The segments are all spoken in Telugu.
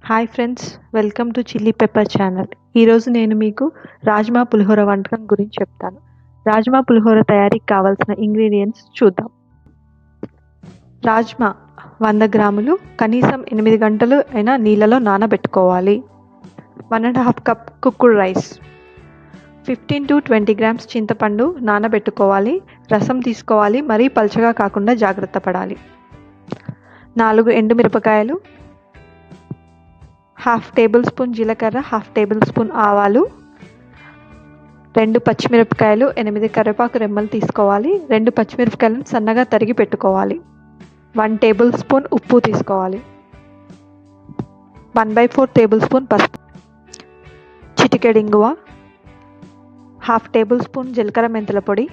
Hi friends, welcome to chilli pepper channel. ఈరోజు నేను మీకు రాజ్మా పులిహోర వంటకం గురించి చెప్తాను. రాజ్మా పులిహోర తయారీకి కావాల్సిన ఇంగ్రీడియంట్స్ చూద్దాం. రాజ్మా 100 గ్రాములు కనీసం 8 గంటలు అయినా నీళ్ళలో నానబెట్టుకోవాలి. 1.5 cup cooked rice, 15 to 20 grams చింతపండు నానబెట్టుకోవాలి. రసం తీసుకోవాలి, మరీ పల్చగా కాకుండా జాగ్రత్త పడాలి. 4 ఎండుమిరపకాయలు, 1/2 టేబుల్ స్పూన్ జీలకర్ర, 1/2 టేబుల్ స్పూన్ ఆవాలు, 2 పచ్చిమిరపకాయలు, 8 కరివేపాకు రెమ్మలు తీసుకోవాలి. 2 పచ్చిమిరపకాయలను సన్నగా తరిగి పెట్టుకోవాలి. 1 టేబుల్ స్పూన్ ఉప్పు తీసుకోవాలి. 1/4 టేబుల్ స్పూన్ పసుపు, చిటికెడు ఇంగువ, 1/2 టేబుల్ స్పూన్ జీలకర్ర మెంతుల పొడి,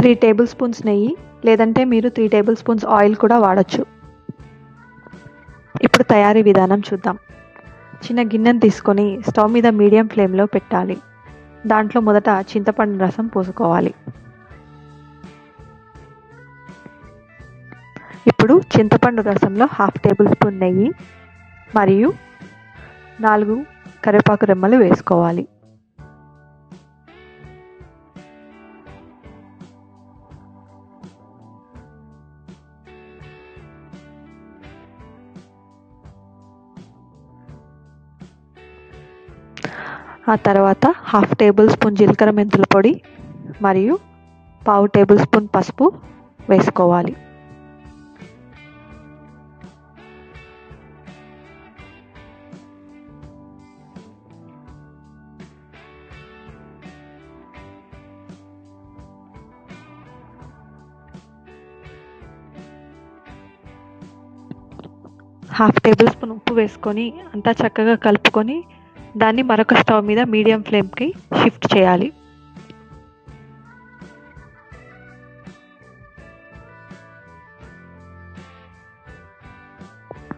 3 టేబుల్ స్పూన్స్ నెయ్యి, లేదంటే మీరు 3 టేబుల్ స్పూన్స్ ఆయిల్ కూడా వాడచ్చు. ఇప్పుడు తయారీ విధానం చూద్దాం. చిన్న గిన్నెను తీసుకొని స్టవ్ మీద మీడియం ఫ్లేమ్లో పెట్టాలి. దాంట్లో మొదట చింతపండు రసం పోసుకోవాలి. ఇప్పుడు చింతపండు రసంలో 1/2 టేబుల్ స్పూన్ నెయ్యి మరియు 4 కరివేపాకు రెమ్మలు వేసుకోవాలి. ఆ తర్వాత 1/2 టేబుల్ స్పూన్ జీలకర్ర మెంతుల పొడి మరియు 1/2 టేబుల్ స్పూన్ పసుపు వేసుకోవాలి. హాఫ్ టేబుల్ స్పూన్ ఉప్పు వేసుకొని అంతా చక్కగా కలుపుకొని దాన్ని మరొక స్టవ్ మీద మీడియం ఫ్లేమ్కి షిఫ్ట్ చేయాలి.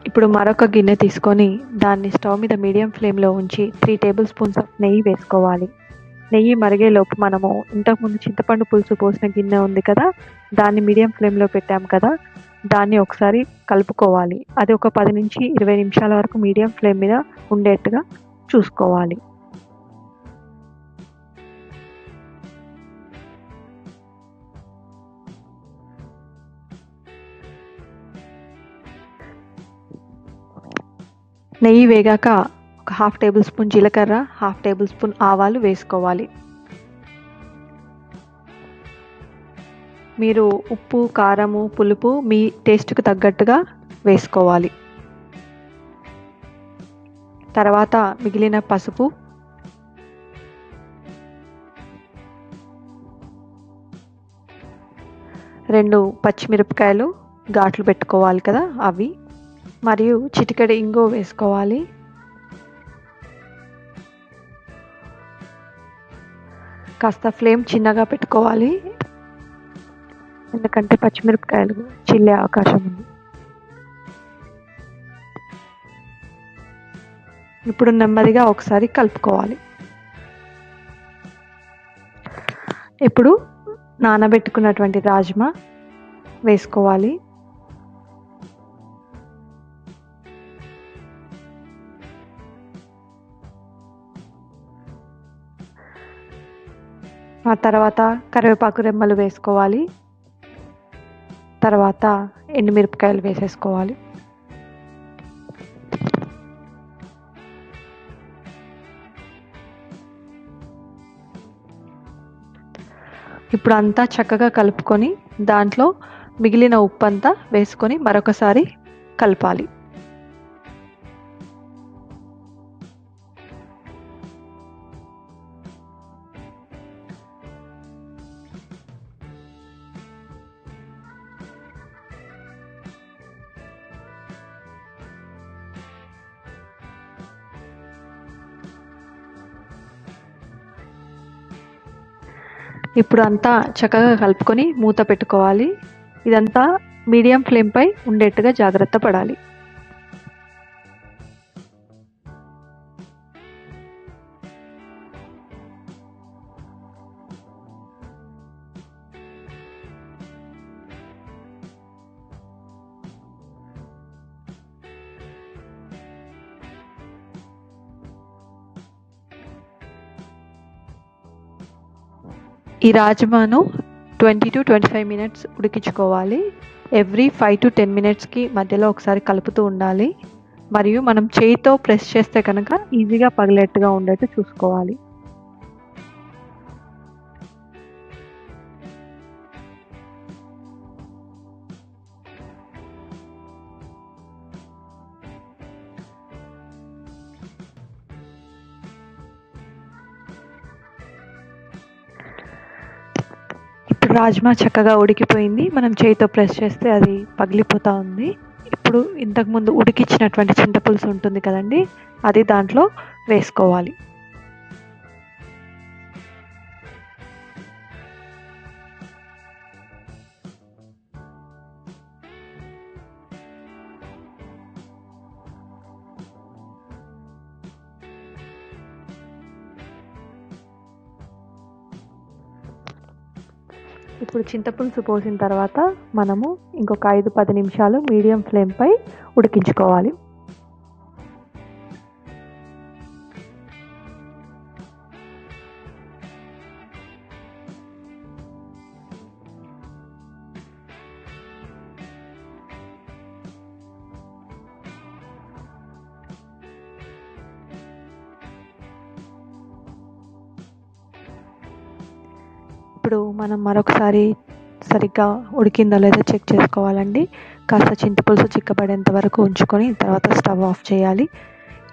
ఇప్పుడు మరొక గిన్నె తీసుకొని దాన్ని స్టవ్ మీద మీడియం ఫ్లేమ్లో ఉంచి 3 టేబుల్ స్పూన్స్ ఆఫ్ నెయ్యి వేసుకోవాలి. నెయ్యి మరిగేలోపు మనము ఇంతకుముందు చింతపండు పులుసు పోసిన గిన్నె ఉంది కదా, దాన్ని మీడియం ఫ్లేమ్లో పెట్టాం కదా, దాన్ని ఒకసారి కలుపుకోవాలి. అది ఒక 10 నుంచి 20 నిమిషాల వరకు మీడియం ఫ్లేమ్ మీద ఉండేట్టుగా చూసుకోవాలి. నెయ్యి వేగాక ఒక 1/2 టేబుల్ స్పూన్ జీలకర్ర, 1/2 టేబుల్ స్పూన్ ఆవాలు వేసుకోవాలి. మీరు ఉప్పు, కారము, పులుపు మీ టేస్ట్కి తగ్గట్టుగా వేసుకోవాలి. తర్వాత మిగిలిన పసుపు, రెండు పచ్చిమిరపకాయలు ఘాట్లు పెట్టుకోవాలి కదా అవి, మరియు చిటికెడు ఇంగువ వేసుకోవాలి. కాస్త ఫ్లేమ్ చిన్నగా పెట్టుకోవాలి, ఎందుకంటే పచ్చిమిరపకాయలు చిల్లే అవకాశం ఉంది. ఇప్పుడు నెమ్మదిగా ఒకసారి కలుపుకోవాలి. ఇప్పుడు నానబెట్టుకున్నటువంటి రాజ్మా వేసుకోవాలి. ఆ తర్వాత కరివేపాకు రెమ్మలు వేసుకోవాలి. తర్వాత ఎండుమిరపకాయలు వేసేసుకోవాలి. ఇప్పుడు అంతా చక్కగా కలుపుకొని దాంట్లో మిగిలిన ఉప్పు అంతా వేసుకొని మరొకసారి కలపాలి. ఇప్పుడు అంతా చక్కగా కలుపుకొని మూత పెట్టుకోవాలి. ఇదంతా మీడియం ఫ్లేమ్పై ఉండేట్టుగా జాగ్రత్త పడాలి. ఈ రాజ్మాను 20-25 మినిట్స్ ఉడికించుకోవాలి. ఎవ్రీ 5-10 మినిట్స్కి మధ్యలో ఒకసారి కలుపుతూ ఉండాలి. మరియు మనం చేయితో ప్రెస్ చేస్తే కనుక ఈజీగా పగిలేట్టుగా ఉండేట్టు చూసుకోవాలి. ఇప్పుడు రాజ్మా చక్కగా ఉడికిపోయింది. మనం చేయితో ప్రెస్ చేస్తే అది పగిలిపోతూ ఉంది. ఇప్పుడు ఇంతకుముందు ఉడికించినటువంటి చింతపులుసు ఉంటుంది కదండి, అది దాంట్లో వేసుకోవాలి. ఇప్పుడు చింతపులుసు పోసిన తర్వాత మనము ఇంకొక 5-10 నిమిషాలు మీడియం ఫ్లేమ్పై ఉడికించుకోవాలి. ఇప్పుడు మనం మరొకసారి సరిగ్గా ఉడికిందో లేదో చెక్ చేసుకోవాలండి. కాస్త చింతపులుసు చిక్కబడేంత వరకు ఉంచుకొని తర్వాత స్టవ్ ఆఫ్ చేయాలి.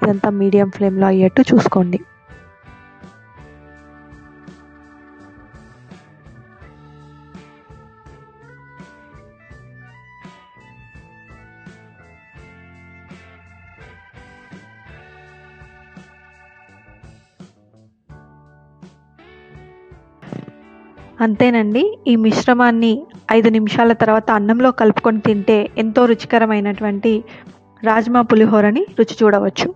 ఇదంతా మీడియం ఫ్లేమ్లో అయ్యేట్టు చూసుకోండి. అంతేనండి. ఈ మిశ్రమాన్ని 5 నిమిషాల తర్వాత అన్నంలో కలుపుకొని తింటే ఎంతో రుచికరమైనటువంటి రాజ్మా పులిహోరని రుచి చూడవచ్చు.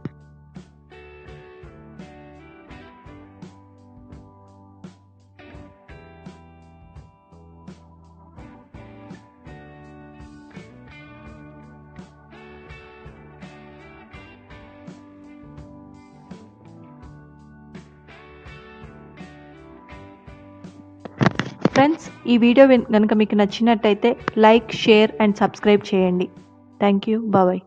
ఫ్రెండ్స్, ఈ వీడియో గనుక మీకు నచ్చినట్టయితే లైక్, షేర్ అండ్ సబ్స్క్రైబ్ చేయండి. Thank you. బాయ్.